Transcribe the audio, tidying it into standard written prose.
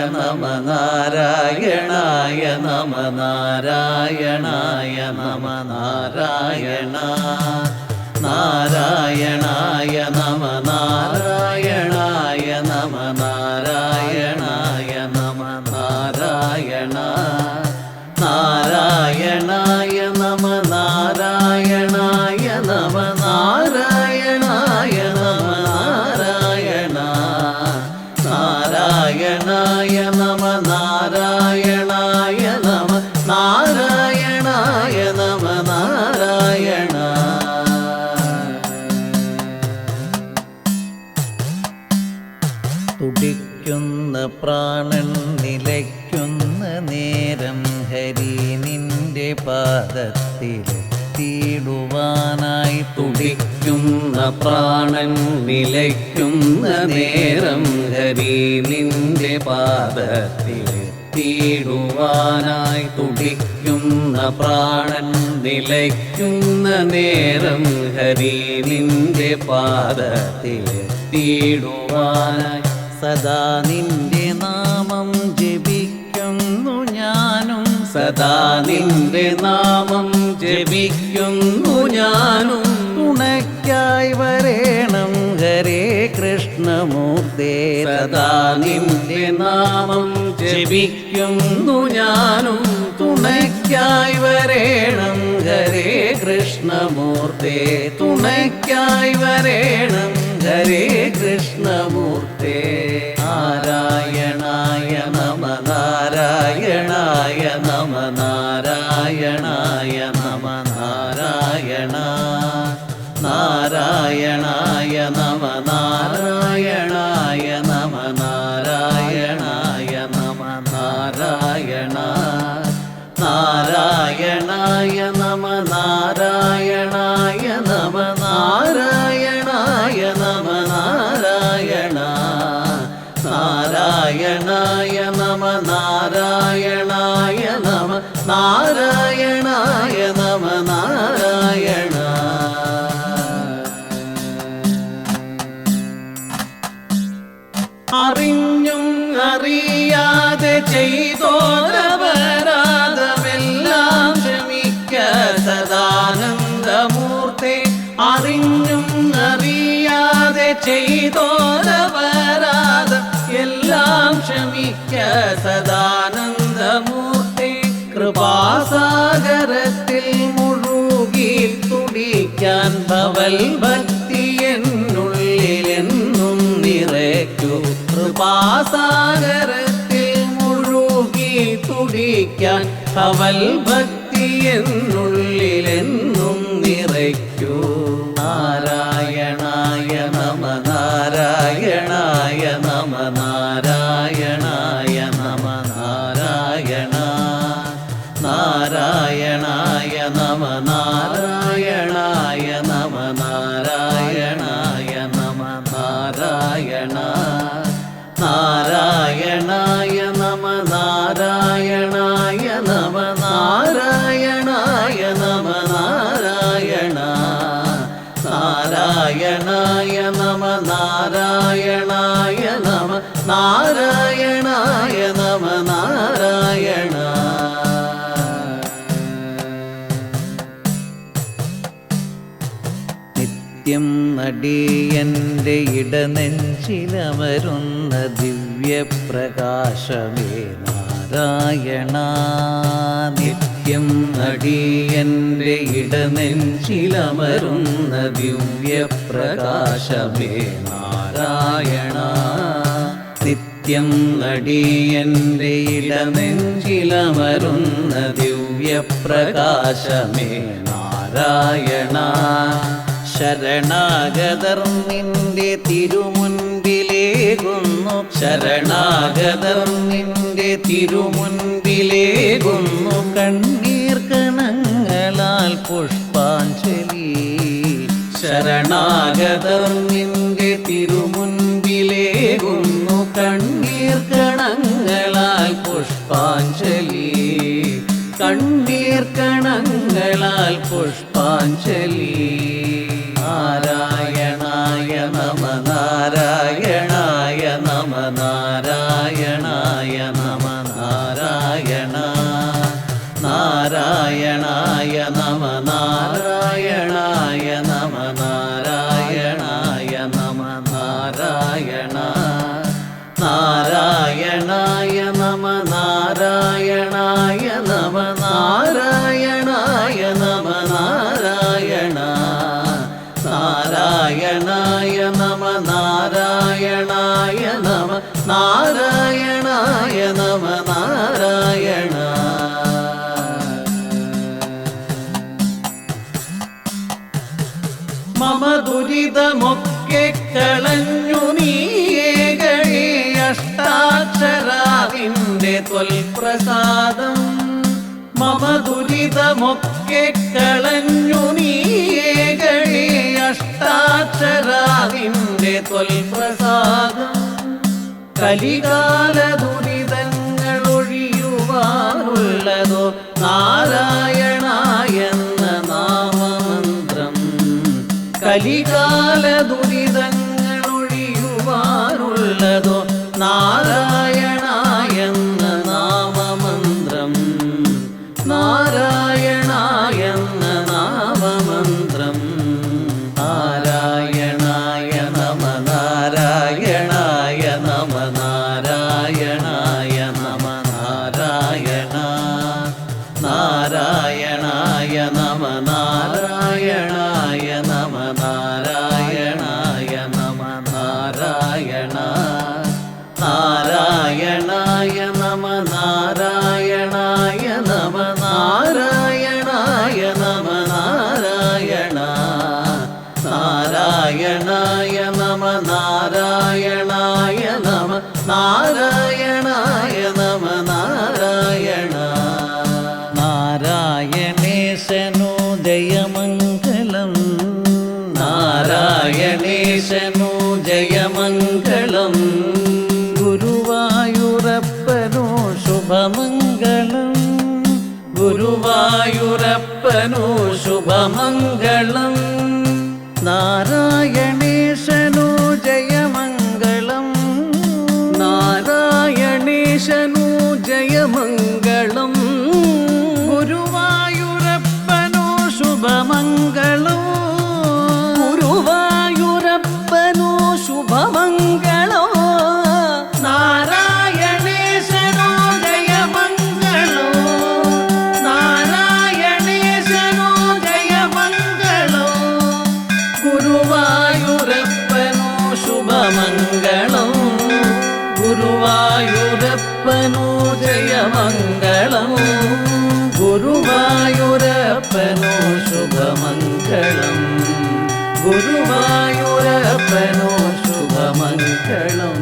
നമ നാരായണായ നമ നാരായണായ നമ നാരായണ നാരായണായ നമ നാരായണായ നമ നാരായണായ നമ നാരായണ നാരായണായ നമ നാരായണായ നമ നാരായണായ നമ നാരായണ നാരായണായ നമ നാരായണായ നമ നാരായണായ നമ നാരായണ തുടിക്കുന്ന പ്രാണൻ നിലയ്ക്കുന്ന നേരം ഹരി നിന്റെ പാദത്തിലെത്തിയിടുവാനായി തുടിക്കുന്ന പ്രാണൻ നിലയ്ക്കുന്ന നേരം ഹരി നിന്റെ പാദത്തിലെത്തിയിടുവാനായി തുടിക്കുന്ന പ്രാണൻ നിലയ്ക്കുന്ന നേരം ഹരി നിന്റെ പാദത്തിലെത്തിയിടുവാനായി സദാ നിന്റെ നാമം ജപിക്കുന്നു ഞാനും സദാ നിന്റെ നാമം ജപിക്കുന്നു ഞാനും തുണയ്ക്കായി വരേണം ഹരേ കൃഷ്ണമൂർത്തേ സദാ നിന്റെ നാമം ജപിക്കുന്നു ഞാനും തുണയ്ക്കായി വരേണം ഹരേ കൃഷ്ണമൂർത്തേ തുണയ്ക്കായി വരേണം ഹരേ കൃഷ്ണമൂർത്തേ നാരായണായ നമ നാരായണായ നമ നാരായണായ നമ നാരായണ നാരായണായ നമ നാരായണായ നമ നാരായണായ നമ നാരായണ നാരായണായ നമ നാരായണായ നമ നാരായണായ നമ നാരായണ നാരായണായ നമ നാരായണായ നമ നാരായണായ നമ നാരായണ അറിഞ്ഞും അറിയാതെ ചെയ്തോരപരാധമെല്ലാം ക്ഷമിക്ക സദാനന്ദമൂർത്തേ അറിഞ്ഞും അറിയാതെ ചെയ്തോരപരാധം എല്ലാം ക്ഷമിക്ക സദാനന്ദമൂർത്തേ കൃപാസാഗരത്തിൽ മുഴുകി തുടിക്കാൻ ഭവൽ ഭക്തി എന്നുള്ളിലെന്നും നിറയ്ക്കൂ കൃപാസാഗരത്തിൽ മുഴുകി തുടിക്കാൻ ഭവൽ ഭക്തി എന്നുള്ളിലെന്നും നിറയ്ക്കൂ നാരായണായ നമ നാരായണായ നമ നാരായണായ നമ നാരായണ നാരായണായ നമ നാരായണായ നമ നാരായണായ നമ നാരായണ നാരായണായ നമ നാരായണായ നമ നാരായണായ നമ നാരായണ നാരായണായ നമ നാരായണായ നമ നാരായണായ നമ നാരായണ നിത്യം നടിയൻ്റെ ഇടനെഞ്ചിലമരുന്ന ദിവ്യപ്രകാശമേ നാരായണ നിത്യം നടിയൻ്റെ ഇടനെഞ്ചിലമരുന്ന ദിവ്യപ്രകാശമേ നാരായണ നിത്യം നടിയൻ്റെ ഇടനെഞ്ചിലമരുന്ന ദിവ്യപ്രകാശമേ നാരായണ ശരണാഗതർ നിന്റെ തിരുമുൻപിലേകുന്നു ശരണാഗതർ നിന്റെ തിരുമുൻപിലേകുന്നു കണ്ണീർ കണങ്ങളാൽ പുഷ്പാഞ്ജലി ശരണാഗതർ നിന്റെ തിരുമുൻപിലേകുന്നു കണ്ണീർ കണങ്ങളാൽ പുഷ്പാഞ്ജലി കണ്ണീർ കണങ്ങളാൽ പുഷ്പാഞ്ജലി നാരായണായ നമ നാരായണായ നമ നാരായണായ നമ നാരായണ നാരായണായ നമ നാരായണായ നമ നാരായണായ നമ നാരായണ നാരായണായ നമ നാരായണായ നമ നാരായണായ നമ നാരായണ നാരായണായ നമ നാരായണായ നമ നാരായണായ നമ നാരായണ മമ ദുരിതമൊക്കെ കളഞ്ഞു നീയേകഴി അഷ്ടാക്ഷരാതിൻ്റെ ത്വൽപ്രസാദം മമ ദുരിതമൊക്കെ കളഞ്ഞു നീയേകഴി അഷ്ടാക്ഷരാതിൻ്റെ ത്വൽപ്രസാദം കലികാല ദുരിതങ്ങൾ ഒഴിയുവാനുള്ളതോ നാരായണായെന്ന നാമമന്ത്രം കലികാല ദുരിതങ്ങൾ ഒഴിയുവാനുള്ളതോ നാരായണായെന്ന നാമമന്ത്രം നാരായണായെന്ന നാമമന്ത്രം നാരായണായ നമ നാരായണായ നമ നാരായണായ നമ നാരായണ നാരായണായ നമ നാരായണായ നമ നാരായണായ നമ നാരായണ നാരായണായ നമ നാരായണായ നമ നാരായണായ നമ നാരായണ നാരായണായ നമ നാരായണായ നമ നാരായണായ നമ നാരായണ നാരായണേശനോ ജയമംഗളം നാരായണേശനോ ജയമംഗളം ഗുരുവായൂരപ്പനോ ശുഭമംഗളം ഗുരുവായൂരപ്പനോ ശുഭമംഗളം നാരായണേശനോ ജയമംഗളം നാരായണേശനോ ജയമംഗളം ഗുരുവായൂരപ്പനോ ശുഭമംഗളം ഗുരുവായൂരപ്പനോ ശുഭമംഗളം നാരായണേശനോ ജയമംഗളം നാരായണേശനോ ജയമംഗളം ഗുരുവായൂരപ്പനോ ശുഭമംഗളം ഗുരുവായൂരപ്പനോ ജയമംഗളം ഗുരുവായൂരപ്പനോ ശുഭമംഗളം ഗുരുവായൂരപ്പനോ ശുഭമംഗളം